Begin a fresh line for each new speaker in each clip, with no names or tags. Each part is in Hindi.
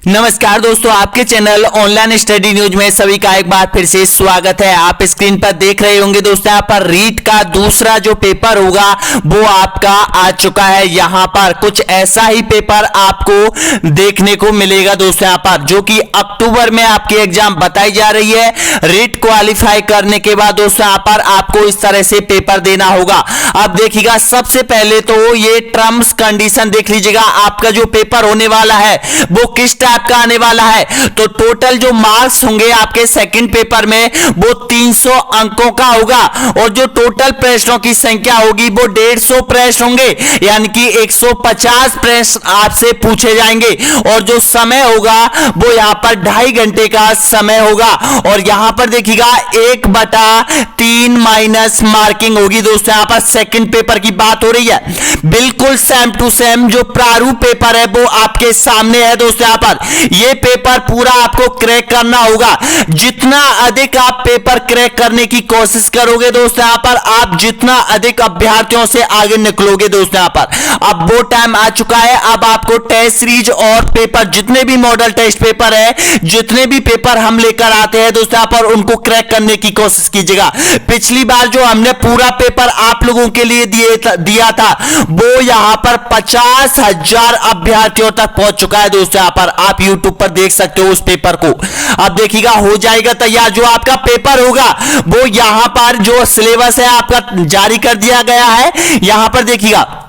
नमस्कार दोस्तों, आपके चैनल ऑनलाइन स्टडी न्यूज में सभी का एक बार फिर से स्वागत है। आप स्क्रीन पर देख रहे होंगे दोस्तों, यहाँ पर रीट का दूसरा जो पेपर होगा वो आपका आ चुका है। यहाँ पर कुछ ऐसा ही पेपर आपको देखने को मिलेगा दोस्तों, यहाँ पर जो कि अक्टूबर में आपकी एग्जाम बताई जा रही है। रीट क्वालिफाई करने के बाद दोस्तों यहाँ पर आपको इस तरह से पेपर देना होगा। अब देखिएगा, सबसे पहले तो ये टर्म्स कंडीशन देख लीजिएगा। आपका जो पेपर होने वाला है वो किस आपका आने वाला है, तो टोटल जो मार्क्स होंगे आपके सेकंड पेपर में वो 300 अंकों का होगा और जो टोटल प्रश्नों की संख्या होगी वो 150 प्रश्न होंगे, यानी कि 150 प्रश्न आपसे पूछे जाएंगे और जो समय होगा वो यहां पर 2.5 घंटे का समय होगा। और यहां पर देखिएगा 1/3 माइनस मार्किंग होगी दोस्तों। यहां पर सेकंड पेपर की बात हो रही है, बिल्कुल सेम टू सेम जो प्रारूप पेपर है वो आपके सामने है दोस्तों। यहां पर ये पेपर पूरा आपको क्रैक करना होगा। जितना अधिक आप पेपर क्रैक करने की कोशिश करोगे दोस्तों, यहां पर आप जितना अधिक अभ्यर्थियों से आगे निकलोगे दोस्तों। यहां पर अब वो टाइम आ चुका है, अब आपको टेस्ट सीरीज और पेपर जितने भी मॉडल टेस्ट पेपर है, जितने भी पेपर हम लेकर आते हैं दोस्तों, यहां पर उनको क्रैक करने की कोशिश कीजिएगा। पिछली बार जो हमने पूरा पेपर आप लोगों के लिए दिया था वो यहां पर 50,000 अभ्यर्थियों तक पहुंच चुका है दोस्तों। यहां पर आप YouTube पर देख सकते हो उस पेपर को। अब देखिएगा हो जाएगा तैयार। जो आपका पेपर होगा वो यहां पर जो सिलेबस है आपका जारी कर दिया गया है। यहां पर देखिएगा,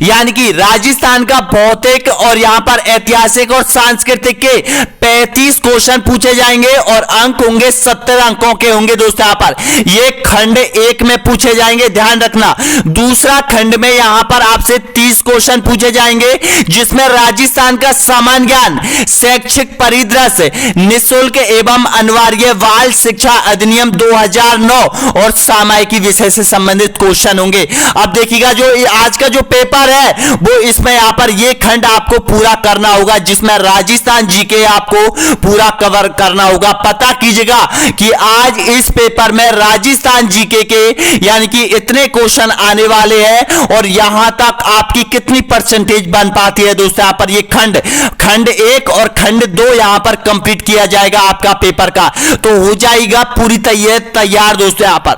यानी कि राजस्थान का भौतिक और यहां पर ऐतिहासिक और सांस्कृतिक के 35 क्वेश्चन पूछे जाएंगे और अंक होंगे 70 अंकों के होंगे दोस्तों। यहां पर ये खंड 1 में पूछे जाएंगे, ध्यान रखना। दूसरा खंड में यहां पर आपसे 30 क्वेश्चन पूछे जाएंगे जिसमें राजस्थान का सामान्य ज्ञान, शैक्षिक परिदृश्य, निःशुल्क एवं अनिवार्य बाल शिक्षा अधिनियम 2009 और सामायिकी विषय से संबंधित क्वेश्चन होंगे। अब देखिएगा जो आज का जो पेपर है वो इसमें यहां पर ये खंड आपको पूरा करना होगा, जिसमें राजस्थान जीके आपको पूरा कवर करना होगा। पता कीजिएगा कि आज इस पेपर में राजस्थान जीके के यानी कि इतने क्वेश्चन आने वाले हैं और यहां तक आपकी कितनी परसेंटेज बन पाती है दोस्तों। यहां पर ये खंड 1 और खंड 2 यहां पर कंप्लीट किया जाएगा आपका पेपर का, तो हो जाएगा पूरी तैयार दोस्तों। यहां पर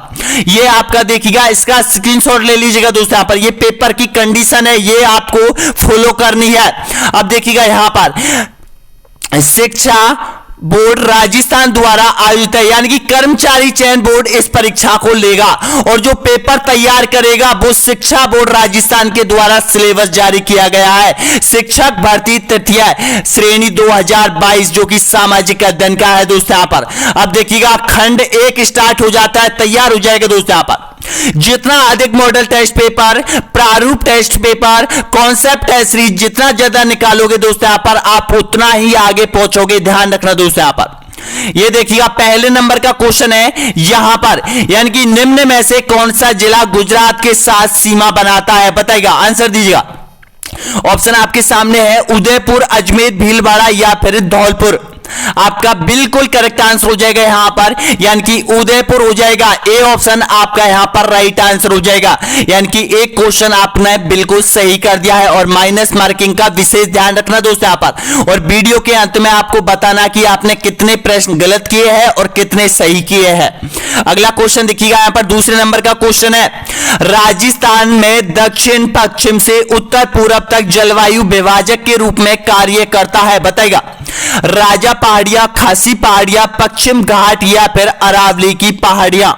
ये आपका देखिएगा, इसका स्क्रीनशॉट ले लीजिएगा दोस्तों। यहां पर ये पेपर की कंडीशन है, ये आपको फॉलो करनी है। अब देखिएगा यहां पर शिक्षा बोर्ड राजस्थान द्वारा आयोजित है, यानी कि कर्मचारी चयन बोर्ड इस परीक्षा को लेगा और जो पेपर तैयार करेगा वो शिक्षा बोर्ड राजस्थान के द्वारा सिलेबस जारी किया गया है। शिक्षक भर्ती तृतीय श्रेणी 2022 जो कि सामाजिक अध्ययन का है दोस्तों। यहां पर अब देखिएगा खंड 1 स्टार्ट हो जाता है, तैयार हो जाएगा दोस्तों। यहां पर जितना अधिक मॉडल टेस्ट पेपर, प्रारूप test paper, concept test series जितना ज्यादा निकालोगे दोस्तों, यहां पर आप उतना ही आगे पहुंचोगे। ध्यान रखना दोस्तों। यहां पर ये देखिएगा पहले नंबर का क्वेश्चन है यहां पर, यानी कि निम्न में से कौन सा जिला गुजरात के साथ सीमा बनाता है, बताइएगा, आंसर दीजिएगा। ऑप्शन आपके सामने है उदयपुर, अजमेर, भीलवाड़ा या फिर धौलपुर। आपका बिल्कुल करेक्ट आंसर हो जाएगा यहां पर, यानी कि उदयपुर हो जाएगा। ए ऑप्शन आपका यहां पर राइट आंसर हो जाएगा, यानी कि एक क्वेश्चन आपने बिल्कुल सही कर दिया है और माइनस मार्किंग का विशेष ध्यान रखना दोस्तों यहां पर। और वीडियो के अंत में आपको बताना कि आपने कितने प्रश्न गलत किए हैं और कितने सही किए हैं। अगला क्वेश्चन देखिएगा, यहां पर दूसरे नंबर का क्वेश्चन है, राजस्थान में दक्षिण पश्चिम से उत्तर पूर्व तक जलवायु विभाजक के रूप में कार्य करता है, बताइएगा। राजा पहाड़ियां, खासी पहाड़ियां, पश्चिम घाट या फिर अरावली की पहाड़ियां।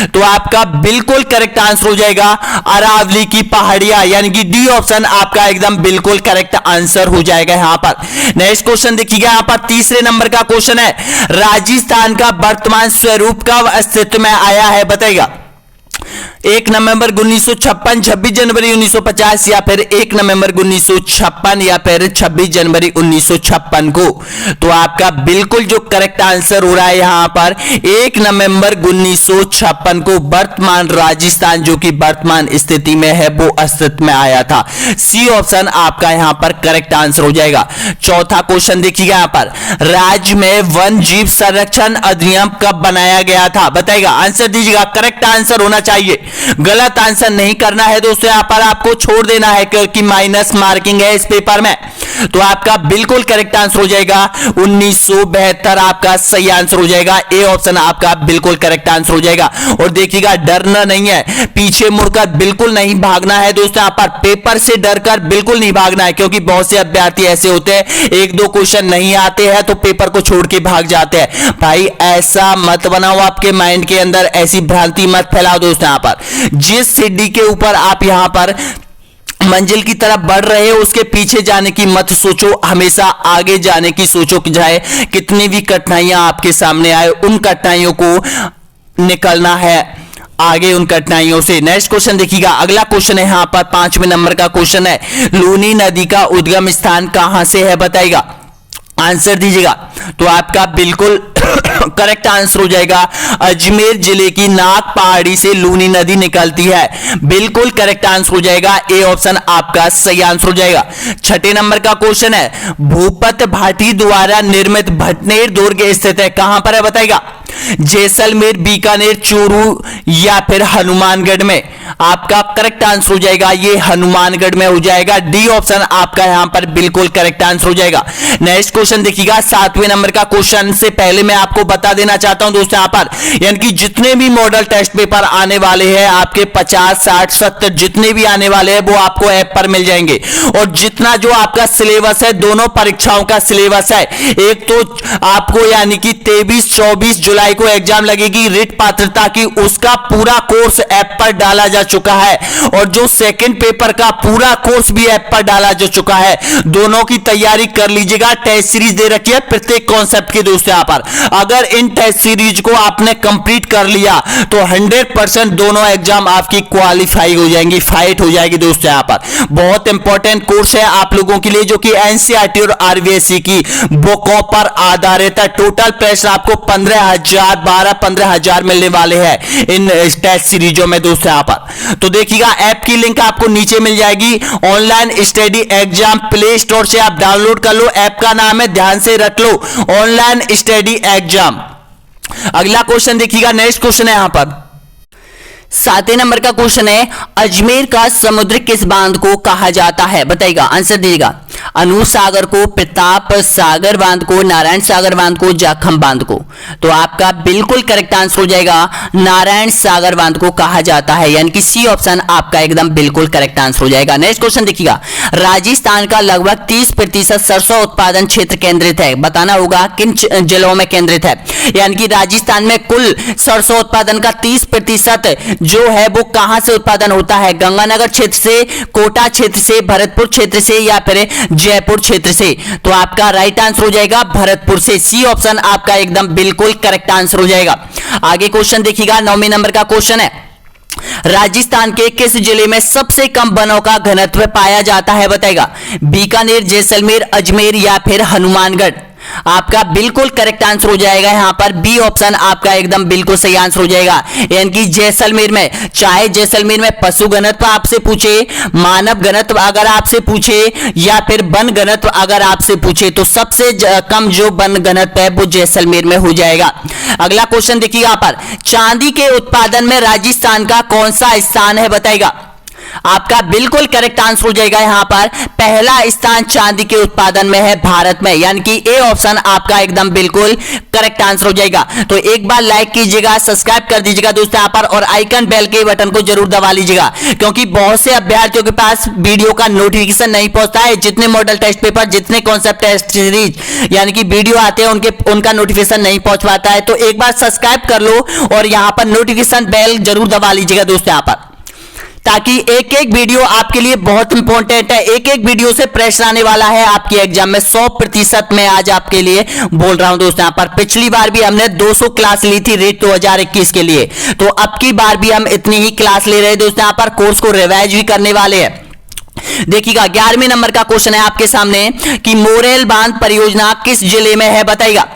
तो आपका बिल्कुल करेक्ट आंसर हो जाएगा अरावली की पहाड़ियां, यानी कि डी ऑप्शन आपका एकदम बिल्कुल करेक्ट आंसर हो जाएगा यहां पर। नेक्स्ट क्वेश्चन देखिएगा, यहां पर तीसरे नंबर का क्वेश्चन है, राजस्थान का वर्तमान स्वरूप कब अस्तित्व में आया है, बताइएगा। 1 नवंबर 1956, 26 जनवरी 1950 या फिर 1 नवंबर 1956 या फिर 26 जनवरी 1956 को। तो आपका बिल्कुल जो करेक्ट आंसर हो रहा है यहां पर 1 नवंबर 1956 को वर्तमान राजस्थान जो कि वर्तमान स्थिति में है वो अस्तित्व में आया था। सी ऑप्शन आपका यहां पर करेक्ट आंसर हो जाएगा। चौथा क्वेश्चन देखिएगा, यहां पर राज्य में वन जीव संरक्षण अधिनियम कब बनाया गया था, बताइएगा, आंसर दीजिएगा। करेक्ट आंसर होना चाहिए गलत आंसर नहीं करना है दोस्तों, यहां पर आपको छोड़ देना है क्योंकि माइनस मार्किंग है इस पेपर में। तो आपका बिल्कुल करेक्ट आंसर हो जाएगा 1972, आपका सही आंसर हो जाएगा। ए ऑप्शन आपका बिल्कुल करेक्ट आंसर हो जाएगा। और देखिएगा डरना नहीं है, पीछे मुड़कर बिल्कुल नहीं भागना है दोस्तों, यहां पर पेपर से डरकर बिल्कुल नहीं भागना है, क्योंकि बहुत से अभ्यर्थी ऐसे होते हैं एक दो क्वेश्चन नहीं आते हैं तो पेपर को छोड़ के भाग जाते हैं। भाई ऐसा मत बनाओ, आपके माइंड के अंदर ऐसी भ्रांति मत फैलाओ दोस्तों। यहां पर जिस सीढ़ी के ऊपर आप यहां पर मंजिल की तरफ बढ़ रहे हो उसके पीछे जाने की मत सोचो, हमेशा आगे जाने की सोचो कि चाहे कितनी भी कठिनाइयां आपके सामने आए उन कठिनाइयों को निकलना है आगे उन कठिनाइयों से। नेक्स्ट क्वेश्चन देखिएगा, अगला क्वेश्चन है यहां पर 5वें नंबर का क्वेश्चन है, लूनी नदी का उद्गम स्थान कहां से है बताइएगा, आंसर दीजिएगा। तो आपका बिल्कुल करेक्ट आंसर हो जाएगा अजमेर जिले की नाग पहाड़ी से लूनी नदी निकलती है, बिल्कुल करेक्ट आंसर हो जाएगा। ए ऑप्शन आपका सही आंसर हो जाएगा। 6 नंबर का क्वेश्चन है, भूपत भाटी द्वारा निर्मित भटनेर दुर्ग स्थित है, कहां पर है बताइएगा, जैसलमेर, बीकानेर, चूरू या फिर हनुमानगढ़ में। आपका करेक्ट आंसर हो जाएगा ये हनुमानगढ़ में हो जाएगा। डी ऑप्शन आपका यहां पर बिल्कुल करेक्ट आंसर हो जाएगा। नेक्स्ट क्वेश्चन देखिएगा, 7वें नंबर का क्वेश्चन से पहले मैं आपको बता देना चाहता हूं दोस्तों, यहां पर यानी कि जितने भी मॉडल टेस्ट पेपर आने वाले हैं आपके 50, 60, 70 जितने भी आने वाले हैं वो आपको ऐप पर मिल जाएंगे। और जितना जो आपका सिलेबस है, दोनों परीक्षाओं का सिलेबस है, एक तो आपको यानी कि 23-24 जुलाई को एग्जाम लगेगी रिट पात्रता की, उसका पूरा कोर्स ऐप पर डाला जा चुका है। और जो सेकंड पेपर का पूरा कोर्स भी ऐप पर डाला जा चुका है, दोनों की तैयारी कर लीजिएगा। टेस्ट सीरीज दे रखी है प्रत्येक कॉन्सेप्ट के दोस्तों यहां पर, अगर इन टेस्ट सीरीज को आपने कंप्लीट कर लिया तो 100% दोनों एग्जाम आपकी क्वालिफाई हो जाएंगी, फाइट हो जाएगी दोस्तों। यहां पर बहुत इंपॉर्टेंट कोर्स है आप लोगों के लिए, जो कि एनसीईआरटी और आरबीएसई की बुकों पर आधारित है। टोटल प्रेशर आपको 12-15,000 मिलने वाले हैं इन टेस्ट सीरीजों में दोस्तों यहां पर। तो देखिएगा ऐप की लिंक आपको नीचे मिल जाएगी, online study exam play store से आप डाउनलोड कर लो। ऐप का नाम है, ध्यान से रख लो, ऑनलाइन स्टडी एग्जाम। अगला क्वेश्चन देखिएगा, नेक्स्ट क्वेश्चन है यहां पर 7वें नंबर का क्वेश्चन है, अजमेर का समुद्र किस बांध को कहा जाता है बताइएगा, आंसर दीजिएगा। अनूप सागर को, प्रताप सागर बांध को, नारायण सागर बांध को, जाखम बांध को। तो आपका बिल्कुल करेक्ट आंसर हो जाएगा नारायण सागर बांध को कहा जाता है, यानी कि सी ऑप्शन आपका एकदम बिल्कुल करेक्ट आंसर हो जाएगा। नेक्स्ट क्वेश्चन देखिएगा, राजस्थान का लगभग 30% सरसों उत्पादन क्षेत्र केंद्रित है, बताना होगा किन जिलों में केंद्रित है। यानी कि राजस्थान में कुल सरसों उत्पादन का 30% जो है वो कहां से उत्पादन होता है, गंगानगर क्षेत्र से, कोटा क्षेत्र से, भरतपुर क्षेत्र से या फिर जयपुर क्षेत्र से। तो आपका राइट आंसर हो जाएगा भरतपुर से, सी ऑप्शन आपका एकदम बिल्कुल करेक्ट आंसर हो जाएगा। आगे क्वेश्चन देखिएगा, 9वें नंबर का क्वेश्चन है, राजस्थान के किस जिले में सबसे कम वनों का घनत्व पाया जाता है बताएगा, बीकानेर, जैसलमेर, अजमेर या फिर हनुमानगढ़। आपका बिल्कुल करेक्ट आंसर हो जाएगा यहां पर बी ऑप्शन आपका एकदम बिल्कुल सही आंसर हो जाएगा। यानी कि जैसलमेर में, चाहे जैसलमेर में पशु घनत्व आपसे पूछे, मानव घनत्व अगर आपसे पूछे या फिर वन घनत्व अगर आपसे पूछे, तो सबसे कम जो वन घनत्व है वो जैसलमेर में हो जाएगा। अगला क्वेश्चन देखिए यहां पर, चांदी के उत्पादन में राजस्थान का कौन सा स्थान है बताएगा। आपका बिल्कुल करेक्ट आंसर हो जाएगा यहां पर पहला स्थान चांदी के उत्पादन में है भारत में, यानी कि ए ऑप्शन आपका एकदम बिल्कुल करेक्ट आंसर हो जाएगा। तो एक बार लाइक कीजिएगा, सब्सक्राइब कर दीजिएगा दोस्तों यहां पर, और आइकन बेल के बटन को जरूर दबा लीजिएगा, क्योंकि बहुत से अभ्यर्थियों के पास वीडियो का नोटिफिकेशन नहीं पहुंचता है। जितने मॉडल टेस्ट पेपर, जितने कॉन्सेप्ट टेस्ट सीरीज यानी कि वीडियो आते हैं उनका नोटिफिकेशन नहीं पहुंच पाता है। तो एक बार सब्सक्राइब कर लो और यहां पर नोटिफिकेशन बेल जरूर दबा लीजिएगा दोस्तों यहां पर, ताकि एक एक वीडियो आपके लिए बहुत इंपॉर्टेंट है। एक एक वीडियो से प्रेशर आने वाला है आपके एग्जाम में 100% मैं आज आपके लिए बोल रहा हूं दोस्तों यहां पर। पिछली बार भी हमने 200 क्लास ली थी रेट 2021 के लिए, तो अब की बार भी हम इतनी ही क्लास ले रहे हैं दोस्तों यहां पर, कोर्स को रिवाइज भी करने वाले हैं। देखिएगा 11वें नंबर का क्वेश्चन है आपके सामने कि मोरेल बांध परियोजना किस जिले में है बताइएगा।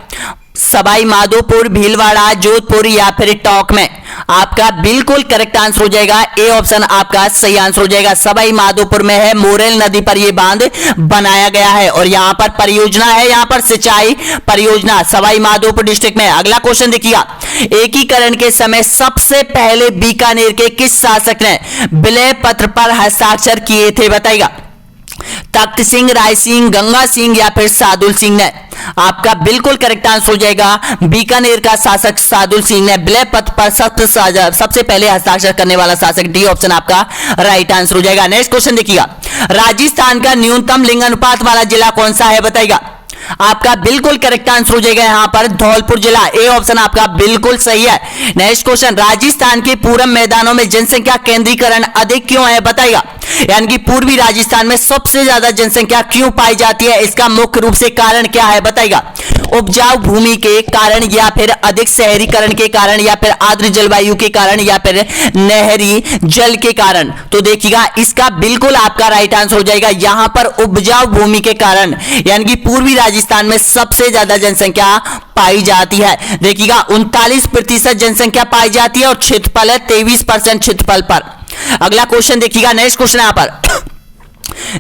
सवाई माधोपुर, भीलवाड़ा, जोधपुर या फिर टोंक में? आपका बिल्कुल करेक्ट आंसर हो जाएगा ए ऑप्शन आपका सही आंसर हो जाएगा। सवाई माधोपुर में है, मोरेल नदी पर यह बांध बनाया गया है और यहां पर परियोजना है, यहां पर सिंचाई परियोजना सवाई माधोपुर डिस्ट्रिक्ट में। अगला क्वेश्चन देखिएगा, एकीकरण के समय सबसे पहले बीकानेर के किस शासक ने विलय पत्र पर हस्ताक्षर किए थे? बताइएगा। तख्त सिंह, राय सिंह, गंगा सिंह या फिर सादुल सिंह ने? आपका बिल्कुल करेक्ट आंसर हो जाएगा बीकानेर का शासक सादुल सिंह ने विलय पत्र पर सबसे पहले हस्ताक्षर करने वाला शासक। डी ऑप्शन आपका राइट आंसर हो जाएगा। नेक्स्ट क्वेश्चन देखिएगा, राजस्थान का न्यूनतम लिंग अनुपात वाला जिला कौन सा है? बताइएगा। आपका बिल्कुल करेक्ट आंसर हो जाएगा यहां पर धौलपुर जिला। ए ऑप्शन आपका बिल्कुल सही है। नेक्स्ट क्वेश्चन, राजस्थान के पूरब मैदानों में जनसंख्या केंद्रीकरण अधिक क्यों है? बताइएगा। यानी कि पूर्वी राजस्थान में सबसे ज्यादा जनसंख्या क्यों पाई जाती है? इसका मुख्य रूप से कारण क्या है? बताइएगा। उपजाऊ भूमि के कारण या फिर अधिक शहरीकरण के कारण या फिर आर्द्र जलवायु के कारण या फिर नहरी जल के कारण? तो देखिएगा इसका बिल्कुल आपका राइट आंसर हो जाएगा यहां पर उपजाऊ भूमि के कारण, यानी कि पूर्वी राजस्थान में सबसे ज्यादा जनसंख्या पाई जाती है। देखिएगा 39% जनसंख्या पाई जाती है और क्षेत्रफल है 23% क्षेत्रफल पर। अगला क्वेश्चन देखिएगा, नेक्स्ट क्वेश्चन यहां पर,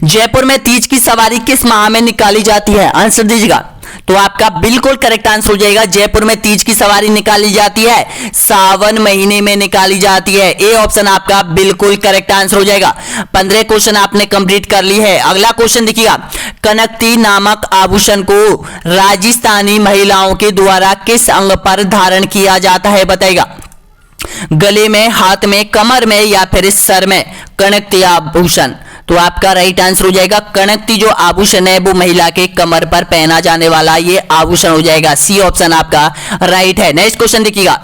जयपुर में तीज की सवारी किस माह में निकाली जाती है? आंसर दीजिएगा। तो आपका बिल्कुल करेक्ट आंसर हो जाएगा, जयपुर में तीज की सवारी निकाली जाती है सावन महीने में निकाली जाती है। ए ऑप्शन आपका बिल्कुल करेक्ट आंसर हो जाएगा। 15 क्वेश्चन आपने कंप्लीट कर ली है। अगला क्वेश्चन देखिएगा, कनकती नामक आभूषण को राजस्थानी महिलाओं के द्वारा किस अंग पर धारण किया जाता है? बताइएगा। गले में, हाथ में, कमर में या फिर सर में? कनकती आभूषण। तो आपका राइट आंसर हो जाएगा कनकती जो आभूषण है वो महिला के कमर पर पहना जाने वाला ये आभूषण हो जाएगा। सी ऑप्शन आपका राइट है। नेक्स्ट क्वेश्चन देखिएगा,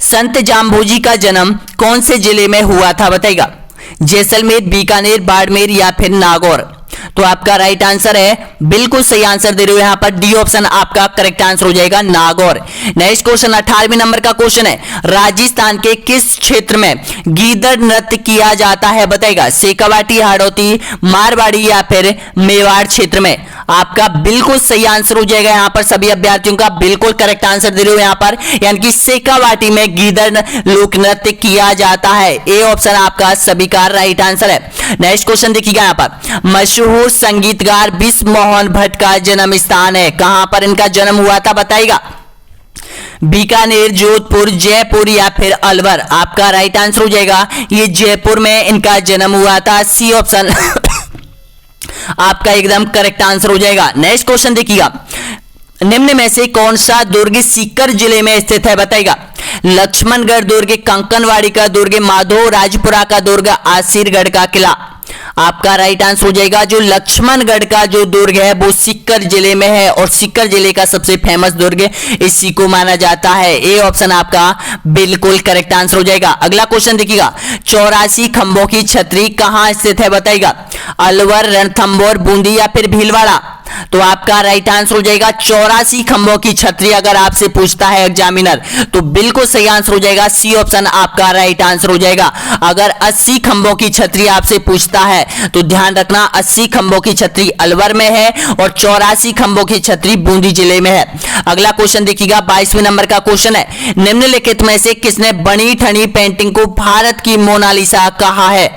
संत जाम्भोजी का जन्म कौन से जिले में हुआ था? बताइएगा। जैसलमेर, बीकानेर, बाड़मेर या फिर नागौर? तो आपका राइट आंसर है, बिल्कुल सही आंसर दे रहे हो यहां पर, डी ऑप्शन आपका करेक्ट आंसर हो जाएगा नागौर। नेक्स्ट क्वेश्चन 18वें नंबर का क्वेश्चन है, राजस्थान के किस क्षेत्र में गीदड़ नृत्य किया जाता है? बताइएगा। शेखावाटी, हाड़ौती, मारवाड़ी या फिर मेवाड़ क्षेत्र में? आपका बिल्कुल सही आंसर हो जाएगा यहां पर, सभी अभ्यर्थियों का बिल्कुल करेक्ट आंसर दे रहे हो यहां पर, यानी कि शेखावाटी में गीदड़ लोक नृत्य किया जाता है। ए ऑप्शन आपका सभी का राइट आंसर है। नेक्स्ट क्वेश्चन देखिएगा यहां पर, मशहूर संगीतकार विश्व मोहन भट्ट का जन्म स्थान है, कहां पर इनका जन्म हुआ था? बताइएगा। बीकानेर, जोधपुर, जयपुर या फिर अलवर? आपका राइट आंसर हो जाएगा ये जयपुर में इनका जन्म हुआ था। सी ऑप्शन आपका एकदम करेक्ट आंसर हो जाएगा। नेक्स्ट क्वेश्चन देखिएगा, निम्न में से कौन सा दुर्ग सीकर जिले में स्थित है? बताइएगा। लक्ष्मणगढ़ दुर्ग, कंकनवाड़ी का दुर्ग, माधो राजपुरा का दुर्ग, आसिरगढ़ का किला? आपका राइट आंसर हो जाएगा जो लक्ष्मणगढ़ का जो दुर्ग है वो सीकर जिले में है और सीकर जिले का सबसे फेमस दुर्ग इसी को माना जाता है। ए ऑप्शन आपका बिल्कुल करेक्ट आंसर हो जाएगा। अगला क्वेश्चन देखिएगा, 84 खंभों की छतरी कहां स्थित है? बताइएगा। अलवर, रणथंभौर, बूंदी या फिर भीलवाड़ा? तो आपका राइट आंसर हो जाएगा 84 खंभों की छतरी। अगर आपसे पूछता है एग्जामिनर तो बिल्कुल सही आंसर हो जाएगा, सी ऑप्शन आपका राइट आंसर हो जाएगा। अगर 80 खंभों की छतरी आपसे पूछता है तो ध्यान रखना 80 खंभों की छतरी अलवर में है और 84 खंभों की छतरी बूंदी जिले में है। अगला क्वेश्चन देखिएगा, 22वें नंबर का क्वेश्चन है, निम्नलिखित में से किसने बनी ठनी पेंटिंग को भारत की मोनालिसा कहा है?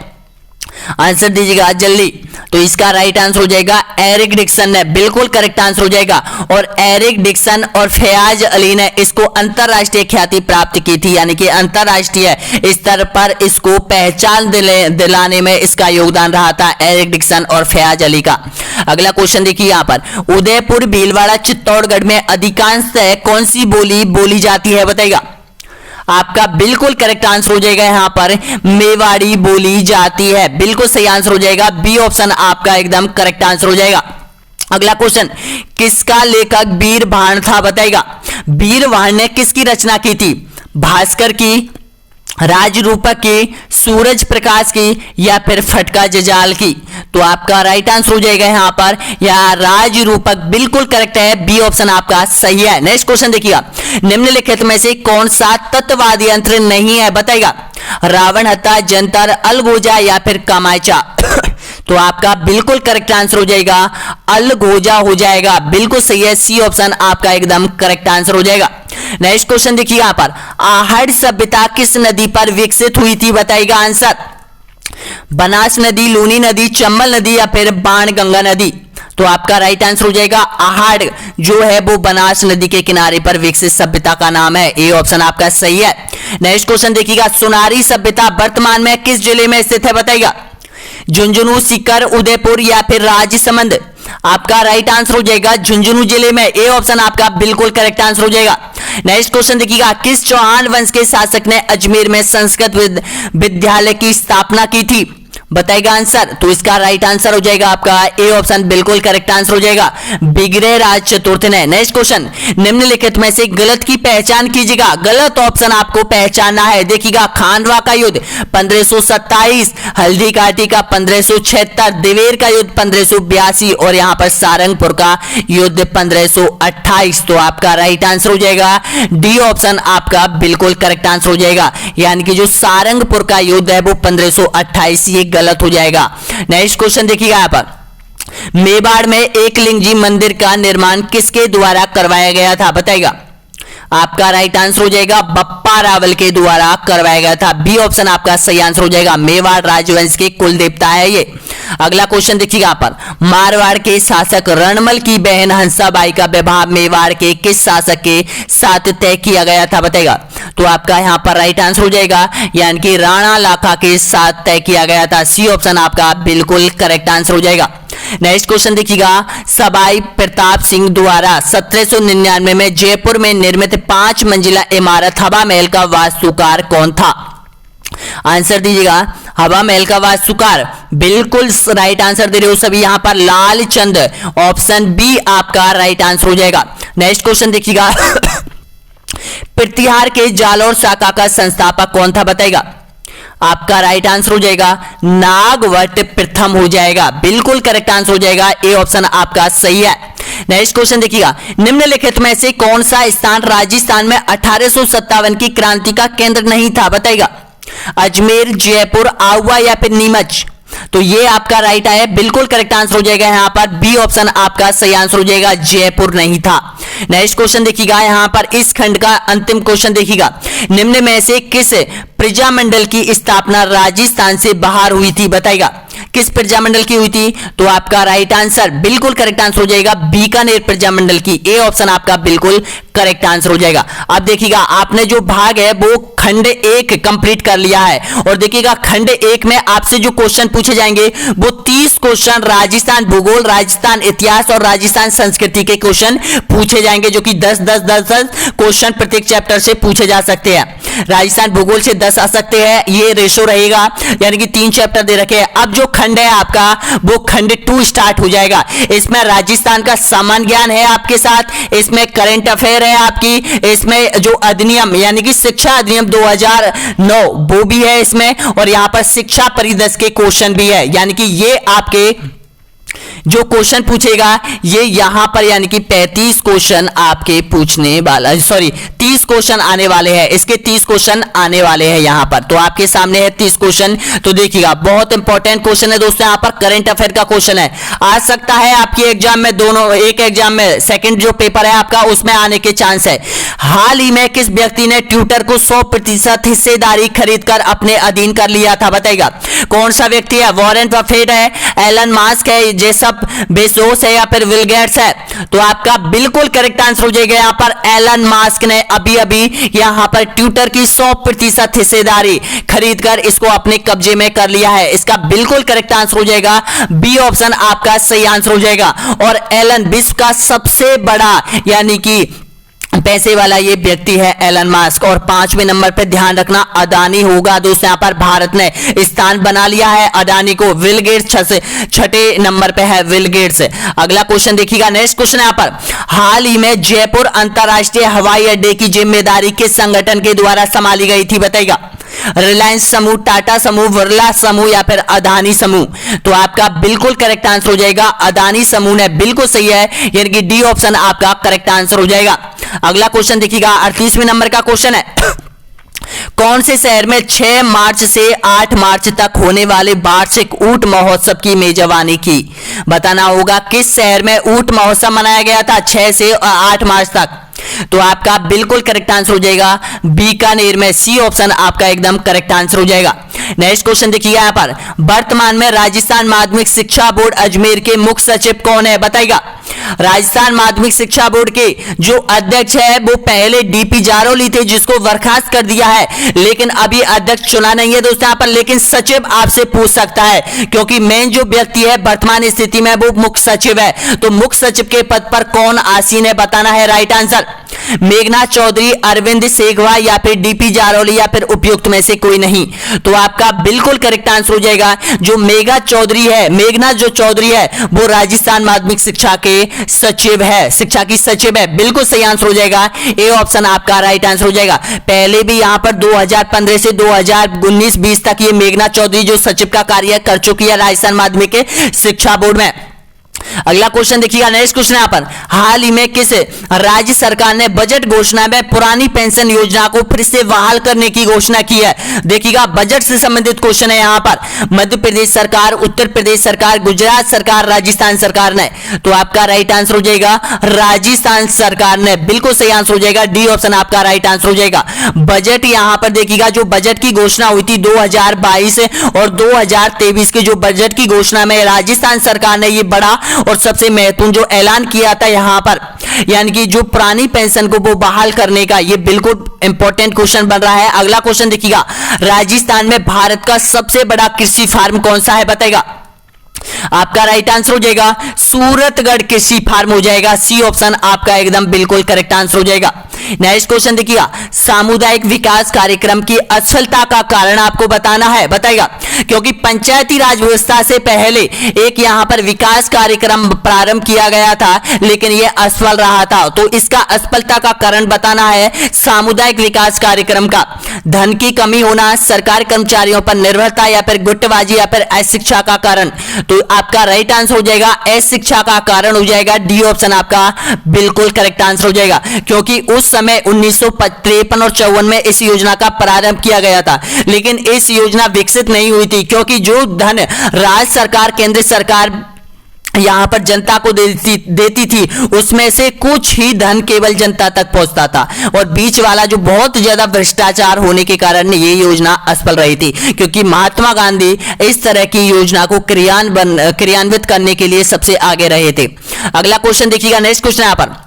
आंसर दीजिएगा जल्दी। तो इसका राइट आंसर हो जाएगा एरिक डिक्सन ने, बिल्कुल करेक्ट आंसर हो जाएगा। और एरिक डिक्सन और फयाज अली ने इसको अंतरराष्ट्रीय ख्याति प्राप्त की थी, यानी कि अंतरराष्ट्रीय स्तर पर इसको पहचान दिलाने में इसका योगदान रहा था एरिक डिक्सन और फयाज अली का। अगला क्वेश्चन देखिए यहाँ पर, उदयपुर, भीलवाड़ा, चित्तौड़गढ़ में अधिकांशतः कौन सी बोली बोली जाती है? बताइएगा। आपका बिल्कुल करेक्ट आंसर हो जाएगा यहां पर मेवाड़ी बोली जाती है, बिल्कुल सही आंसर हो जाएगा। बी ऑप्शन आपका एकदम करेक्ट आंसर हो जाएगा। अगला क्वेश्चन, किसका लेखक वीरभान था? बताइएगा। वीरभान ने किसकी रचना की थी? भास्कर की, राजरूपक की, सूरज प्रकाश की या फिर फटका जजाल की? तो आपका राइट आंसर हो जाएगा यहां पर या राजरूपक, बिल्कुल करेक्ट है, बी ऑप्शन आपका सही है। नेक्स्ट क्वेश्चन देखिएगा, निम्नलिखित में से कौन सा तत्ववादी यंत्र नहीं है? बताइएगा। रावण हत्था, जंतर, अलगोजा या फिर कामायचा? तो आपका बिल्कुल करेक्ट आंसर हो जाएगा अलगोजा हो जाएगा। बिल्कुल सही है, सी ऑप्शन आपका एकदम करेक्ट आंसर हो जाएगा। नेक्स्ट क्वेश्चन देखिए यहां पर, आहड़ सभ्यता किस नदी पर विकसित हुई थी? बताइएगा आंसर। बनास नदी, लूनी नदी, चंबल नदी या फिर बाणगंगा नदी? तो आपका राइट आंसर हो जाएगा आहड़ जो है वो बनास नदी के किनारे पर विकसित सभ्यता का नाम है। ए ऑप्शन आपका सही है। नेक्स्ट क्वेश्चन देखिएगा, सुनारी सभ्यता वर्तमान में किस जिले में स्थित है? बताइएगा। झुंझुनू, सीकर, उदयपुर या फिर राजसमंद? आपका राइट आंसर हो जाएगा झुंझुनू जिले में। ए ऑप्शन आपका बिल्कुल करेक्ट आंसर हो जाएगा। नेक्स्ट क्वेश्चन देखिएगा, किस चौहान वंश के शासक ने अजमेर में संस्कृत विद्यालय की स्थापना की थी? बताएगा आंसर। तो इसका राइट आंसर हो जाएगा आपका ए ऑप्शन बिल्कुल करेक्ट आंसर हो जाएगा, बिगड़े राज चतुर्थ ने। नेक्स्ट क्वेश्चन, निम्नलिखित में से गलत की पहचान कीजिएगा। गलत ऑप्शन आपको पहचानना है। देखिएगा, खानवा का युद्ध 1527, हल्दी घाटी का 1576, दिवेर का युद्ध 1582 और यहां पर सारंगपुर का युद्ध 1528। तो आपका राइट आंसर हो जाएगा डी ऑप्शन आपका बिल्कुल करेक्ट आंसर हो जाएगा, यानी कि जो सारंगपुर का युद्ध है वो 1528, ये गलत हो जाएगा। नेक्स्ट क्वेश्चन देखिएगा यहां पर, मेवाड़ में एकलिंग जी मंदिर का निर्माण किसके द्वारा करवाया गया था? बताइएगा। आपका राइट आंसर हो जाएगा बप्पा रावल के द्वारा करवाया गया था। बी ऑप्शन आपका सही आंसर हो जाएगा, मेवाड़ राजवंश के कुल देवता है ये। अगला क्वेश्चन देखिएगा यहां पर, मारवाड़ के शासक रणमल की बहन हंसाबाई का विवाह मेवाड़ के किस शासक के साथ तय किया गया था? बताइएगा। तो आपका यहां पर राइट आंसर हो जाएगा, यानी कि राणा लाखा के साथ तय किया गया था। सी ऑप्शन आपका बिल्कुल करेक्ट आंसर हो जाएगा। नेक्स्ट क्वेश्चन देखिएगा, सवाई प्रताप सिंह द्वारा 1799 में जयपुर में निर्मित 5 मंजिला इमारत हवा महल का वास्तुकार कौन था? आंसर दीजिएगा। हवा महल का वास्तुकार बिल्कुल राइट आंसर दे रहे हो सभी यहां पर, लालचंद। ऑप्शन बी आपका राइट आंसर हो जाएगा। नेक्स्ट क्वेश्चन देखिएगा, प्रतिहार के जालौर शाखा का संस्थापक कौन था? बताइएगा। आपका राइट आंसर हो जाएगा नागवट प्रथम हो जाएगा, बिल्कुल करेक्ट आंसर हो जाएगा। ए ऑप्शन आपका सही है। नेक्स्ट क्वेश्चन देखिएगा, निम्नलिखित में से कौन सा स्थान राजस्थान में 1857 की क्रांति का केंद्र नहीं था? बताइएगा। अजमेर, जयपुर, आहुआ या फिर नीमच? तो ये आपका राइट है, बिल्कुल करेक्ट आंसर हो जाएगा यहां पर बी ऑप्शन आपका सही आंसर हो जाएगा, जयपुर नहीं था। नेक्स्ट क्वेश्चन देखिएगा यहां पर, इस खंड का अंतिम क्वेश्चन देखिएगा, निम्न में से किस प्रजामंडल की स्थापना राजस्थान से बाहर हुई थी? बताइएगा। किस प्रजामंडल की हुई थी? तो आपका राइट आंसर बिल्कुल करेक्ट आंसर हो जाएगा बीकानेर प्रजामंडल की। ए ऑप्शन आपका बिल्कुल करेक्ट आंसर हो जाएगा। अब देखिएगा, आपने जो भाग है वो खंड 1 कंप्लीट कर लिया है, और देखिएगा खंड 1 में आपसे जो क्वेश्चन पूछे जाएंगे वो 30 क्वेश्चन राजस्थान भूगोल, राजस्थान इतिहास और राजस्थान संस्कृति के क्वेश्चन पूछे जाएंगे, जो कि 10-10 क्वेश्चन प्रत्येक चैप्टर से पूछे जा सकते हैं। राजस्थान भूगोल से 10 आ सकते हैं, ये रेशो रहेगा, यानी कि 3 चैप्टर दे रखे हैं। अब जो खंड है आपका वो खंड 2 स्टार्ट हो जाएगा। इसमें राजस्थान का सामान्य ज्ञान है आपके साथ, इसमें करंट अफेयर है आपकी, इसमें जो अधिनियम यानी कि शिक्षा अधिनियम 2009 वो भी है इसमें, और यहां पर शिक्षा परिदृश्य के क्वेश्चन भी है, यानी कि ये आपके जो क्वेश्चन पूछेगा ये यहां पर, यानी कि 35 क्वेश्चन आपके पूछने वाला, सॉरी 30 क्वेश्चन आने वाले हैं, इसके 30 क्वेश्चन आने वाले हैं यहां पर। तो आपके सामने है 30 क्वेश्चन, तो देखिएगा बहुत इंपॉर्टेंट क्वेश्चन है दोस्तों, यहां पर करंट अफेयर का क्वेश्चन है, आ सकता है आपके एग्जाम में, दोनों एक एग्जाम में सेकंड जो पेपर है आपका उसमें आने के चांस है। हाल ही में किस व्यक्ति ने ट्विटर को 100% हिस्सेदारी खरीदकर अपने अधीन कर लिया था? बताइएगा। कौन सा व्यक्ति है? वॉरेन बफेट है, एलन मास्क है, जेसफ बेजोस है या फिर बिल गेट्स है? तो आपका बिल्कुल करेक्ट आंसर हो जाएगा यहां पर एलन मास्क ने अभी अभी यहां पर ट्विटर की 100% हिस्सेदारी खरीदकर इसको अपने कब्जे में कर लिया है। इसका बिल्कुल करेक्ट आंसर हो जाएगा बी ऑप्शन आपका सही आंसर हो जाएगा। और एलन विश्व का सबसे बड़ा यानी कि पैसे वाला ये व्यक्ति है एलन मास्क। और 5वें नंबर पे ध्यान रखना अदानी होगा दोस्तों, यहां पर भारत ने स्थान बना लिया है अदानी को। बिल गेट्स 6ठे नंबर पे है बिल गेट्स। अगला क्वेश्चन देखिएगा, नेक्स्ट क्वेश्चन यहां पर, हाल ही में जयपुर अंतरराष्ट्रीय हवाई अड्डे की जिम्मेदारी किस संगठन के द्वारा संभाली गई थी? बताइएगा। रिलायंस समूह, टाटा समूह, बिरला समूह या फिर अदानी समूह? तो आपका बिल्कुल करेक्ट आंसर हो जाएगा अदानी समूह ने, बिल्कुल सही है, यानी कि डी ऑप्शन आपका करेक्ट आंसर हो जाएगा। अगला क्वेश्चन देखिएगा, 38वें नंबर का क्वेश्चन है, कौन से शहर में 6 मार्च से 8 मार्च तक होने वाले वार्षिक ऊंट महोत्सव की मेजबानी की? बताना होगा किस शहर में ऊंट महोत्सव मनाया गया था 6 से 8 मार्च तक। तो आपका बिल्कुल करेक्ट आंसर हो जाएगा बीकानेर में, सी ऑप्शन आपका एकदम करेक्ट आंसर हो जाएगा। नेक्स्ट क्वेश्चन देखिए यहां पर, वर्तमान में राजस्थान माध्यमिक शिक्षा बोर्ड अजमेर के मुख्य सचिव कौन है? बताइएगा। राजस्थान माध्यमिक शिक्षा बोर्ड के जो अध्यक्ष है वो पहले डीपी जारोली थे, जिसको बर्खास्त कर दिया है, लेकिन अभी अध्यक्ष चुना नहीं है दोस्तों यहां पर, लेकिन सचिव आपसे पूछ सकता है, क्योंकि मेन जो व्यक्ति है वर्तमान स्थिति में वो मुख्य सचिव है। तो मुख्य सचिव के पद पर कौन आसीन है? बताना है राइट आंसर। मेघनाथ चौधरी, अरविंद सेघवा या फिर डीपी जारोली या फिर उपयुक्त में से कोई नहीं। तो आपका बिल्कुल करेक्ट आंसर हो जाएगा जो मेघनाथ चौधरी है, मेघनाथ जो चौधरी है वो राजस्थान माध्यमिक शिक्षा के सचिव है, शिक्षा की सचिव है। बिल्कुल सही आंसर हो जाएगा, ए ऑप्शन आपका राइट आंसर हो जाएगा। पहले भी यहां पर 2015 से 2019-20 तक ये मेघनाथ चौधरी जो सचिव का कार्य कर चुकी है राजस्थान माध्यमिक शिक्षा बोर्ड में। अगला क्वेश्चन देखिएगा, नेक्स्ट क्वेश्चन यहां पर, हाल ही में किस राज्य सरकार ने बजट घोषणा में पुरानी पेंशन योजना को फिर से बहाल करने की घोषणा की है? देखिएगा बजट से संबंधित क्वेश्चन है यहां पर, मध्य प्रदेश सरकार, उत्तर प्रदेश सरकार, गुजरात सरकार, राजस्थान सरकार ने। तो आपका राइट आंसर हो जाएगा राजस्थान सरकार ने, बिल्कुल सही आंसर हो जाएगा, डी ऑप्शन आपका राइट आंसर हो जाएगा। बजट यहां पर देखिएगा जो बजट की घोषणा हुई थी 2022 और 2023 के जो बजट की घोषणा में राजस्थान सरकार ने ये बड़ा और सबसे महत्वपूर्ण जो ऐलान किया था यहां पर, यानी कि जो पुरानी पेंशन को वो बहाल करने का, ये बिल्कुल इंपॉर्टेंट क्वेश्चन बन रहा है। अगला क्वेश्चन देखिएगा, राजस्थान में भारत का सबसे बड़ा कृषि फार्म कौन सा है? बताएगा। आपका राइट आंसर हो जाएगा सूरतगढ़ कृषि फार्म हो जाएगा, सी ऑप्शन आपका एकदम बिल्कुल करेक्ट आंसर हो जाएगा। नेक्स्ट क्वेश्चन देखिएगा, सामुदायिक विकास कार्यक्रम की असफलता का कारण आपको बताना है। बताएगा, क्योंकि पंचायती राज व्यवस्था से पहले एक यहां पर विकास कार्यक्रम प्रारंभ किया गया था, लेकिन यह असफल रहा था। तो इसका असफलता का कारण बताना है सामुदायिक विकास कार्यक्रम का। धन की कमी होना, सरकारी कर्मचारियों पर निर्भरता या फिर गुटबाजी या फिर अशिक्षा का कारण। तो आपका राइट आंसर हो जाएगा अशिक्षा का कारण हो जाएगा, डी ऑप्शन आपका बिल्कुल करेक्ट आंसर हो जाएगा, क्योंकि उस समय 1953 और 54 में इस योजना का प्रारंभ किया गया था, लेकिन इस योजना विकसित नहीं हुई थी, क्योंकि जो धन राज्य सरकार, केंद्र सरकार यहां पर जनता को देती थी, उसमें से कुछ ही धन केवल जनता तक पहुंचता था, और बीच वाला जो बहुत ज्यादा भ्रष्टाचार होने के कारण ये योजना असफल रही थी, क्योंकि महात्मा गांधी इस तरह की योजना को क्रियान्वित करने के लिए सबसे आगे रहे थे। अगला क्वेश्चन देखिएगा, नेक्स्ट क्वेश्चन यहां पर,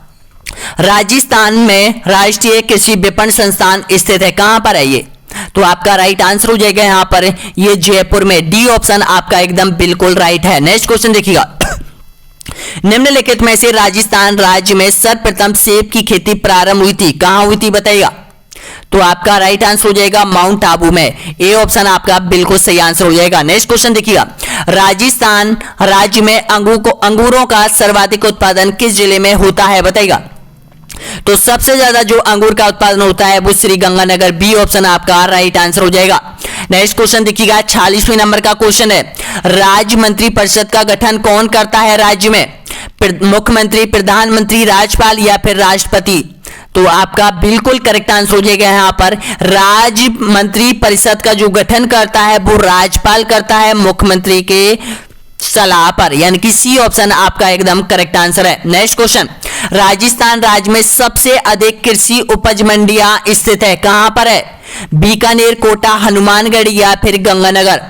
राजस्थान में राष्ट्रीय कृषि विपणन संस्थान स्थित है, कहां पर है ये? तो आपका राइट आंसर हो जाएगा यहां पर ये जयपुर में, डी ऑप्शन आपका एकदम बिल्कुल राइट है। नेक्स्ट क्वेश्चन देखिएगा, निम्नलिखित में से राजस्थान राज्य में सर्वप्रथम सेब की खेती प्रारंभ हुई थी, कहां हुई थी? बताइएगा। तो आपका राइट आंसर हो जाएगा माउंट आबू में, ए ऑप्शन आपका बिल्कुल सही आंसर हो जाएगा। नेक्स्ट क्वेश्चन देखिएगा, राजस्थान राज्य में अंगूरों का सर्वाधिक उत्पादन किस जिले में होता है? बताइएगा। तो सबसे ज्यादा जो अंगूर का उत्पादन होता है वो श्री गंगानगर, बी ऑप्शन आपका राइट आंसर हो जाएगा। नेक्स्ट क्वेश्चन देखिएगा, 46वें नंबर का क्वेश्चन है, राज्य मंत्री परिषद का गठन कौन करता है राज्य में? मुख्यमंत्री, प्रधानमंत्री, राज्यपाल या फिर राष्ट्रपति? तो आपका बिल्कुल करेक्ट आंसर हो जाएगा यहां पर राज्य मंत्री परिषद का जो गठन करता है वो राज्यपाल करता है मुख्यमंत्री के सलाह पर, यानी कि सी ऑप्शन आपका एकदम करेक्ट आंसर है। नेक्स्ट क्वेश्चन, राजस्थान राज्य में सबसे अधिक कृषि उपज मंडियां स्थित है, कहां पर है? बीकानेर, कोटा, हनुमानगढ़ या फिर गंगानगर?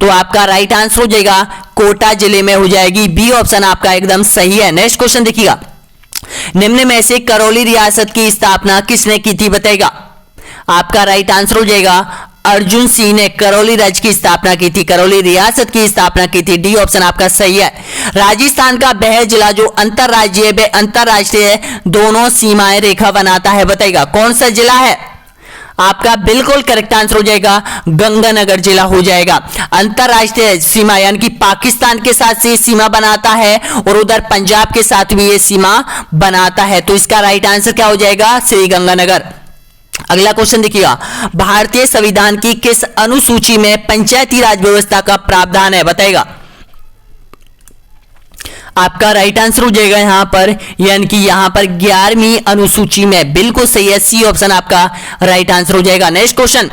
तो आपका राइट आंसर हो जाएगा कोटा जिले में हो जाएगी, बी ऑप्शन आपका एकदम सही है। नेक्स्ट क्वेश्चन देखिएगा, निम्न में से करौली रियासत की स्थापना किसने की थी? बताएगा। आपका राइट आंसर हो जाएगा अर्जुन सिंह ने करौली राज्य की स्थापना की थी, करौली रियासत की स्थापना की थी, डी ऑप्शन आपका सही है। राजस्थान का वह जिला जो अंतरराज्यीय व अंतरराष्ट्रीय दोनों सीमाएं रेखा बनाता है, बताइएगा कौन सा जिला है? आपका बिल्कुल करेक्ट आंसर हो जाएगा गंगानगर जिला हो जाएगा। अंतरराष्ट्रीय सीमा यानी कि पाकिस्तान के साथ से सीमा बनाता है और उधर पंजाब के साथ भी ये सीमा बनाता है, तो इसका राइट आंसर क्या हो जाएगा? श्री गंगानगर। अगला क्वेश्चन देखिएगा, भारतीय संविधान की किस अनुसूची में पंचायती राज व्यवस्था का प्रावधान है? बताएगा। आपका राइट आंसर हो जाएगा यहाँ पर, यानी कि यहाँ पर 11वीं अनुसूची में। बिल्कुल सही है, सी ऑप्शन आपका राइट आंसर हो जाएगा। नेक्स्ट क्वेश्चन,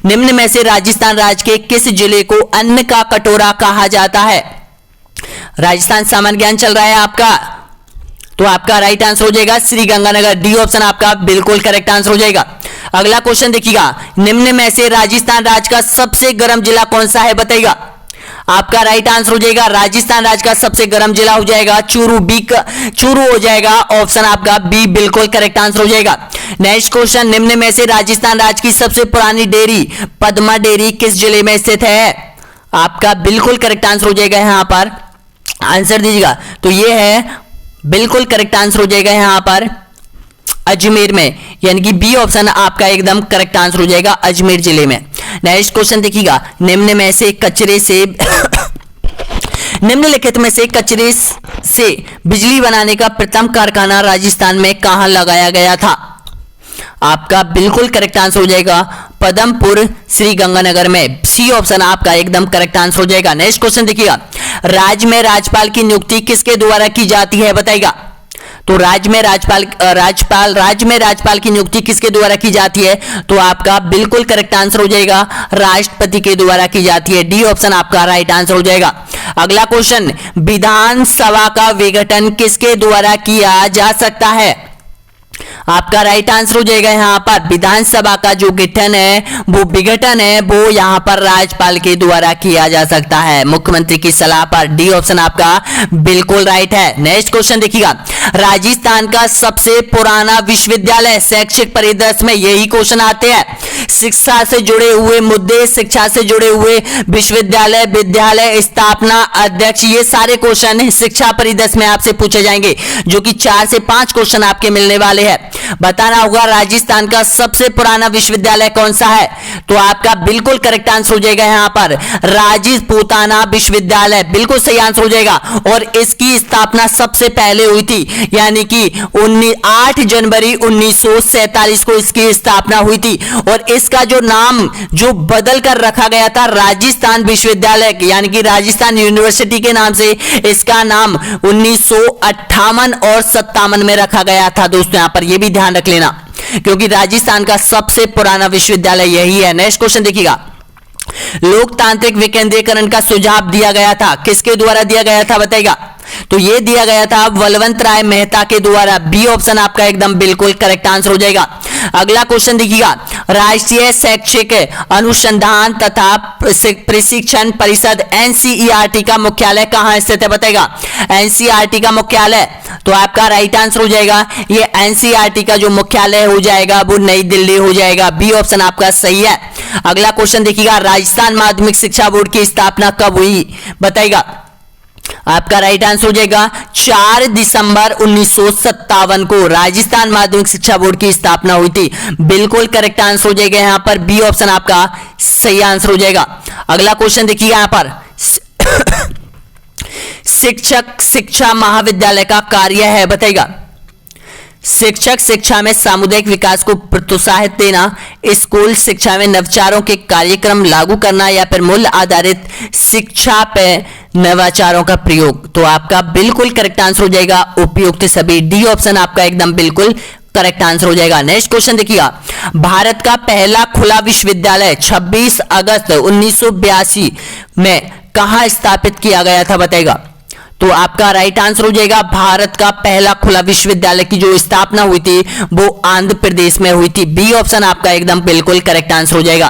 निम्न में से राजस्थान राज्य के किस जिले को अन्न का कटोरा कहा जाता है? राजस्थान सामान्य ज्ञान चल रहा है आपका, तो आपका राइट आंसर हो जाएगा श्री गंगानगर। डी ऑप्शन आपका बिल्कुल करेक्ट आंसर हो जाएगा। अगला क्वेश्चन देखिएगा, निम्न में से राजस्थान राज्य का सबसे गर्म जिला कौन सा है बताइएगा? आपका राइट आंसर हो जाएगा राजस्थान राज्य का सबसे गर्म जिला हो जाएगा चूरू। चूरू हो जाएगा ऑप्शन आपका बी, बिल्कुल करेक्ट आंसर हो जाएगा। नेक्स्ट क्वेश्चन, निम्न में से राजस्थान राज्य की सबसे पुरानी डेयरी पद्मा डेयरी किस जिले में स्थित है? आपका बिल्कुल करेक्ट आंसर हो जाएगा, यहां पर आंसर दीजिएगा। तो ये है बिल्कुल करेक्ट आंसर हो जाएगा यहाँ पर अजमेर में, यानी कि बी ऑप्शन आपका एकदम करेक्ट आंसर हो जाएगा अजमेर जिले में। नेक्स्ट क्वेश्चन देखिएगा, निम्न में से कचरे से निम्नलिखित में से कचरे से बिजली बनाने का प्रथम कारखाना राजस्थान में कहां लगाया गया था? आपका बिल्कुल करेक्ट आंसर हो जाएगा पदमपुर श्री गंगानगर में। सी ऑप्शन आपका एकदम करेक्ट आंसर हो जाएगा। नेक्स्ट क्वेश्चन देखिएगा, राज्य में राज्यपाल की नियुक्ति किसके द्वारा की जाती है बताइएगा? तो राज्य में राज्यपाल की नियुक्ति किसके द्वारा की जाती है? तो आपका बिल्कुल करेक्ट आंसर हो जाएगा राष्ट्रपति के द्वारा की जाती है। डी ऑप्शन आपका राइट आंसर हो जाएगा। अगला क्वेश्चन, विधानसभा का विघटन किसके द्वारा किया जा सकता है? आपका राइट आंसर हो जाएगा यहाँ पर विधानसभा का जो गठन है वो विघटन है वो यहाँ पर राज्यपाल के द्वारा किया जा सकता है मुख्यमंत्री की सलाह पर। डी ऑप्शन आपका बिल्कुल राइट है। नेक्स्ट क्वेश्चन देखिएगा, राजस्थान का सबसे पुराना विश्वविद्यालय शैक्षिक परिदृश्य में यही क्वेश्चन आते हैं। शिक्षा से जुड़े हुए मुद्दे, शिक्षा से जुड़े हुए विश्वविद्यालय, विद्यालय स्थापना, अध्यक्ष, ये सारे क्वेश्चन शिक्षा परिदृश्य में आपसे पूछे जाएंगे, जो कि 4 से 5 क्वेश्चन आपके मिलने वाले हैं। बताना होगा राजस्थान का सबसे पुराना विश्वविद्यालय कौन सा है? तो आपका बिल्कुल करेक्ट आंसर हो जाएगा यहाँ पर राजपूताना विश्वविद्यालय, बिल्कुल सही आंसर हो जाएगा। और इसकी स्थापना सबसे पहले हुई थी, यानी कि 8 जनवरी 1947 को इसकी स्थापना हुई थी। और इसका जो नाम जो बदल कर रखा गया था राजस्थान विश्वविद्यालय, यानी कि राजस्थान यूनिवर्सिटी के नाम से इसका नाम 1958 और 57 में रखा गया था। दोस्तों यहाँ पर यह भी ध्यान रख लेना, क्योंकि राजस्थान का सबसे पुराना विश्वविद्यालय यही है। नेक्स्ट क्वेश्चन देखिएगा, लोकतांत्रिक विकेंद्रीकरण का सुझाव दिया गया था, किसके द्वारा दिया गया था बताइएगा? तो यह दिया गया था बलवंत राय मेहता के द्वारा। बी ऑप्शन आपका एकदम बिल्कुल करेक्ट आंसर हो जाएगा। अगला क्वेश्चन देखिएगा, राष्ट्रीय शैक्षिक अनुसंधान तथा प्रशिक्षण परिषद एनसीईआरटी का मुख्यालय कहां स्थित है बताएगा? एनसीईआरटी का मुख्यालय, तो आपका राइट आंसर हो जाएगा ये एनसीईआरटी का जो मुख्यालय हो जाएगा वो नई दिल्ली हो जाएगा। बी ऑप्शन आपका सही है। अगला क्वेश्चन देखिएगा, राजस्थान माध्यमिक शिक्षा बोर्ड की स्थापना कब हुई बताइएगा? आपका राइट आंसर हो जाएगा 4 दिसंबर 1957 को राजस्थान माध्यमिक शिक्षा बोर्ड की स्थापना हुई थी। बिल्कुल करेक्ट आंसर हो जाएगा यहाँ पर बी ऑप्शन आपका सही आंसर हो जाएगा। अगला क्वेश्चन देखिए यहाँ पर शिक्षक शिक्षा महाविद्यालय का कार्य है बताइएगा? शिक्षक शिक्षा में सामुदायिक विकास को प्रोत्साहित देना, स्कूल शिक्षा में नवाचारों के कार्यक्रम लागू करना, या फिर मूल्य आधारित शिक्षा पे नवाचारों का प्रयोग। तो आपका बिल्कुल करेक्ट आंसर हो जाएगा उपयुक्त सभी। डी ऑप्शन आपका एकदम बिल्कुल करेक्ट आंसर हो जाएगा। नेक्स्ट क्वेश्चन देखिएगा, भारत का पहला खुला विश्वविद्यालय 26 अगस्त 1982 में कहां स्थापित किया गया था बताइएगा? तो आपका राइट आंसर हो जाएगा भारत का पहला खुला विश्वविद्यालय की जो स्थापना हुई थी वो आंध्र प्रदेश में हुई थी। बी ऑप्शन आपका एकदम बिल्कुल करेक्ट आंसर हो जाएगा।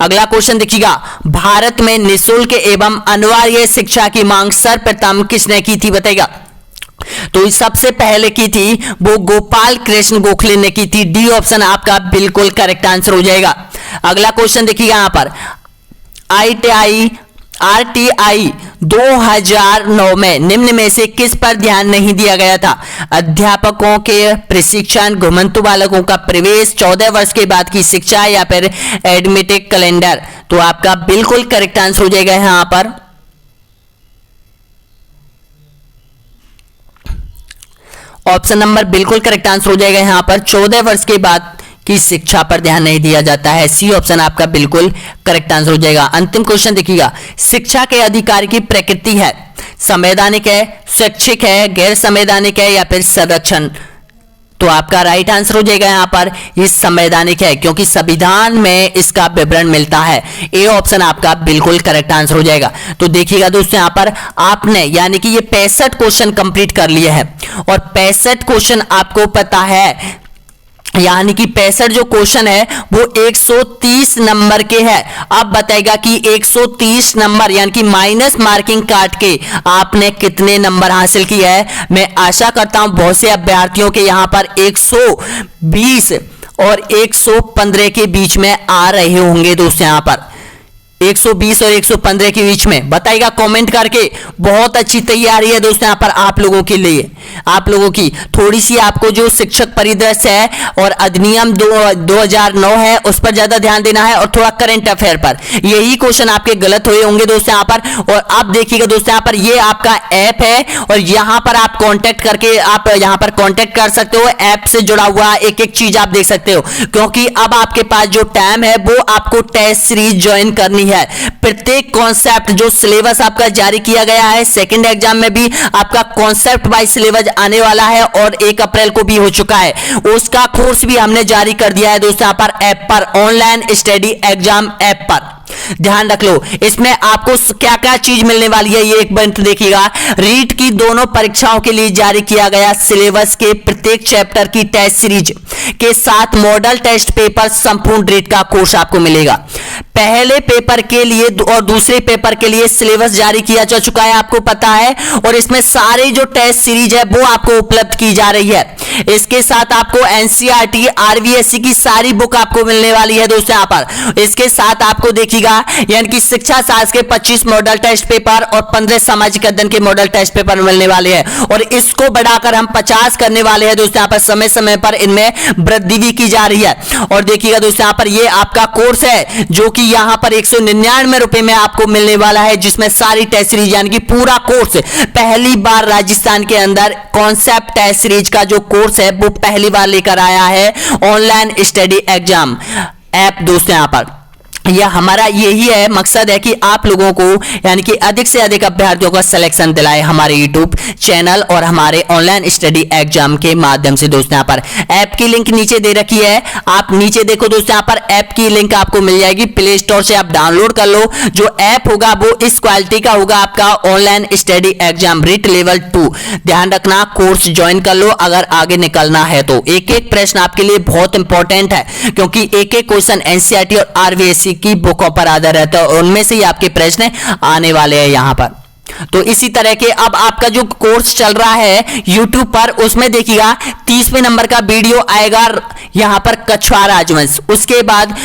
अगला क्वेश्चन देखिएगा, भारत में निःशुल्क एवं अनिवार्य शिक्षा की मांग सर्वप्रथम किसने की थी बताइएगा? तो सबसे पहले की थी वो गोपाल कृष्ण गोखले ने की थी। डी ऑप्शन आपका बिल्कुल करेक्ट आंसर हो जाएगा। अगला क्वेश्चन देखिएगा यहाँ पर, आरटीआई 2009 में निम्न में से किस पर ध्यान नहीं दिया गया था? अध्यापकों के प्रशिक्षण, घुमंतु बालकों का प्रवेश, 14 वर्ष के बाद की शिक्षा, या फिर एडमिटेड कैलेंडर। तो आपका बिल्कुल करेक्ट आंसर हो जाएगा यहां पर ऑप्शन नंबर बिल्कुल करेक्ट आंसर हो जाएगा यहां पर 14 वर्ष के बाद कि शिक्षा पर ध्यान नहीं दिया जाता है। सी ऑप्शन आपका बिल्कुल करेक्ट आंसर हो जाएगा। अंतिम क्वेश्चन देखिएगा, शिक्षा के अधिकार की प्रकृति है संवैधानिक है, स्वैच्छिक है, गैर संवैधानिक है या फिर संरक्षण। तो आपका राइट आंसर हो जाएगा यहां पर ये संवैधानिक है, क्योंकि संविधान में इसका विवरण मिलता है। ए ऑप्शन आपका बिल्कुल करेक्ट आंसर हो जाएगा। तो देखिएगा दोस्तों यहां पर आपने यानी कि ये 65 क्वेश्चन कंप्लीट कर लिए हैं और 65 क्वेश्चन आपको पता है यानी कि 65 जो क्वेश्चन है वो 130 नंबर के हैं। अब बताएगा कि 130 नंबर यानी कि माइनस मार्किंग काट के आपने कितने नंबर हासिल किए हैं। मैं आशा करता हूं बहुत से अभ्यर्थियों के यहां पर 120 और 115 के बीच में आ रहे होंगे दोस्तों, यहां पर 120 और 115 के बीच में बताइएगा कमेंट करके। बहुत अच्छी तैयारी है दोस्तों यहाँ पर आप लोगों के लिए। आप लोगों की थोड़ी सी आपको जो शिक्षक परिदृश्य है और अधिनियम 2009 है उस पर ज्यादा ध्यान देना है और थोड़ा करंट अफेयर पर। यही क्वेश्चन आपके गलत हुए होंगे दोस्तों यहाँ पर। और आप देखिएगा दोस्तों यहाँ पर ये आपका ऐप है और यहाँ पर आप कॉन्टेक्ट करके आप यहाँ पर कॉन्टेक्ट कर सकते हो। ऐप से जुड़ा हुआ एक एक चीज आप देख सकते हो, क्योंकि अब आपके पास जो टाइम है वो आपको टेस्ट सीरीज ज्वाइन करनी है। प्रत्येक कॉन्सेप्ट जो सिलेबस आपका जारी किया गया है, सेकंड एग्जाम में भी आपका कॉन्सेप्ट वाइज सिलेबस आने वाला है और 1 अप्रैल को भी हो चुका है। उसका कोर्स भी हमने जारी कर दिया है दोस्तों यहाँ पर ऐप पर, ऑनलाइन स्टडी एग्जाम ऐप पर। ध्यान रख लो इसमें आपको क्या क्या चीज मिलने वाली है, ये एक बार देखिएगा। रीट की दोनों परीक्षाओं के लिए जारी किया गया सिलेबस के प्रत्येक चैप्टर की टेस्ट सीरीज के साथ मॉडल टेस्ट पेपर संपूर्ण रीट का कोर्स आपको मिलेगा। पहले पेपर के लिए और दूसरे पेपर के लिए सिलेबस जारी किया जा चुका है, आपको पता है, और इसमें सारे जो टेस्ट सीरीज है वो आपको उपलब्ध की जा रही है। इसके साथ आपको एनसीईआरटी आरबीएसई की सारी बुक आपको मिलने वाली है दोस्तों यहाँ पर। इसके साथ आपको देखिएगा यानी कि शिक्षा शास्त्र के 25 मॉडल टेस्ट पेपर और 15 सामाजिक अध्ययन के मॉडल टेस्ट पेपर मिलने वाले हैं और इसको बढ़ाकर हम 50 करने वाले हैं दोस्तों यहाँ पर। समय समय पर इनमें वृद्धि भी की जा रही है। और देखिएगा दोस्तों यहाँ पर ये आपका कोर्स है जो कि यहाँ पर 199 रुपए में आपको मिलने वाला है, जिसमें सारी टेस्ट सीरीज यानी कि पूरा कोर्स पहली बार राजस्थान के अंदर कॉन्सेप्ट टेस्ट सीरीज का जो कोर्स है वो पहली बार लेकर आया है ऑनलाइन स्टडी एग्जाम ऐप दोस्तों यहाँ पर। यह हमारा यही है मकसद है कि आप लोगों को यानी कि अधिक से अधिक अभ्यर्थियों का सिलेक्शन दिलाए हमारे यूट्यूब चैनल और हमारे ऑनलाइन स्टडी एग्जाम के माध्यम से दोस्तों यहाँ पर। ऐप की लिंक नीचे दे रखी है, आप नीचे देखो दोस्तों यहाँ पर ऐप की लिंक आपको मिल जाएगी। प्ले स्टोर से आप डाउनलोड कर लो। जो ऐप होगा वो इस क्वालिटी का होगा आपका online study exam REET level 2। ध्यान रखना कोर्स ज्वाइन कर लो अगर आगे निकलना है तो। एक एक प्रश्न आपके लिए बहुत इंपॉर्टेंट है, क्योंकि एक एक क्वेश्चन एनसीईआरटी और आरबीएसई की बुकों पर आधार रहता है और उनमें से ही आपके प्रश्न आने वाले हैं यहां पर। तो इसी तरह के अब आपका जो कोर्स चल रहा है YouTube पर, उसमें देखिएगा 30वें नंबर का वीडियो आएगा यहां पर कछुआ राजवंश, उसके बाद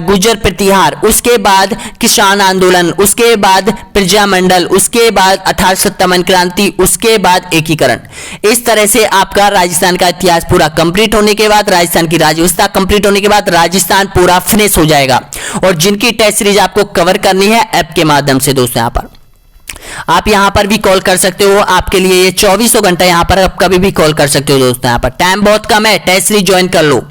गुर्जर प्रतिहार, उसके बाद किसान आंदोलन, उसके बाद प्रजामंडल, उसके बाद 1857 क्रांति, उसके बाद एकीकरण। इस तरह से आपका राजस्थान का इतिहास पूरा कंप्लीट होने के बाद, राजस्थान की राज्य व्यवस्था कंप्लीट होने के बाद राजस्थान पूरा फिनिश हो जाएगा। और जिनकी टेस्ट सीरीज आपको कवर करनी है ऐप के माध्यम से दोस्तों यहाँ पर, आप यहां पर भी कॉल कर सकते हो। आपके लिए ये 24 घंटा यहां पर आप कभी भी कॉल कर सकते हो दोस्तों। यहां पर टाइम बहुत कम है, टेस्ट सीरीज ज्वाइन कर लो।